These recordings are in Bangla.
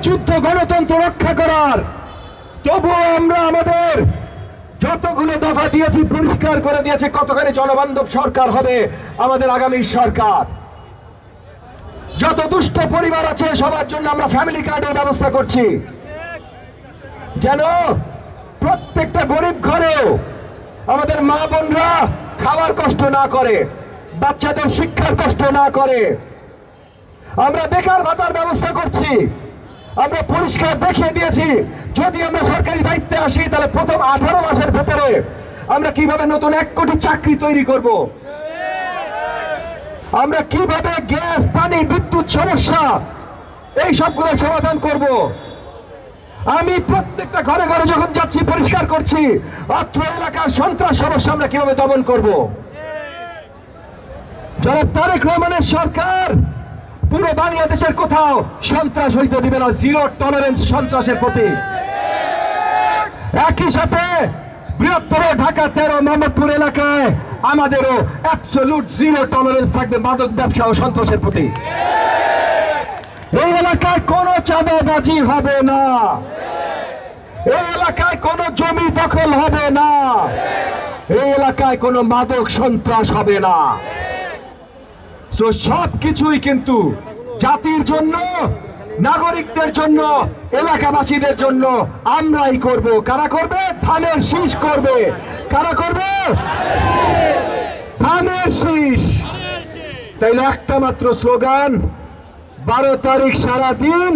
যুদ্ধ গণতন্ত্র রক্ষা করার। তবুও আমরা আমাদের যতগুলো দফা দিয়েছি পরিষ্কার করে দিয়েছে কতখানি জনবান্ধব সরকার হবে আমাদের আগামী সরকার। যত দুষ্ট পরিবার আছে সবার জন্য আমরা ফ্যামিলি কার্ডের ব্যবস্থা করছি, যেন প্রত্যেকটা গরিব ঘরেও আমাদের মা বোনরা খাবার কষ্ট না করে, বাচ্চাদের শিক্ষার কষ্ট না করে। আমরা বেকার ভাতার ব্যবস্থা করছি। আমরা পরিষ্কার দেখিয়ে দিয়েছি যদি আমরা সরকারি দায়িত্বে আসি তাহলে প্রথম 18 মাসের ভেতরে আমরা কিভাবে নতুন 1 কোটি চাকরি তৈরি করব, আমরা কিভাবে গ্যাস পানি বিদ্যুৎ সমস্যা এই সবগুলো সমাধান করব। আমি প্রত্যেকটা ঘরে ঘরে যখন যাচ্ছি পরিষ্কার করছি অত্র এলাকার সন্ত্রাস সমস্যা আমরা কিভাবে দমন করব। জনাব তারেক রহমানের সরকার পুরো বাংলাদেশের কোথাও সন্ত্রাস হইতে দিবে না, জিরো টলারেন্স সন্ত্রাসের প্রতি। একই সাথে বৃহত্তর ঢাকা 13 মোহাম্মদপুর এলাকায় আমাদেরও অ্যাবসলিউট জিরো টলারেন্স থাকবে মাদক ব্যবসা ও সন্ত্রাসের প্রতি। এই এলাকায় কোনো চাঁদাবাজি হবে না, এই এলাকায় কোনো জমি দখল হবে না, এই এলাকায় কোনো মাদক সন্ত্রাস হবে না। তো সবকিছুই কিন্তু জাতির জন্য, নাগরিকদের জন্য, এলাকাবাসীদের জন্য আমরাই করব। কারা করবে? ধানের শীষ করবে। কারা করবে? ধানের শীষ। তাইলে একটা মাত্র স্লোগান, 12 তারিখ সারাদিন,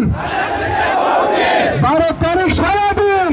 12 তারিখ সারাদিন।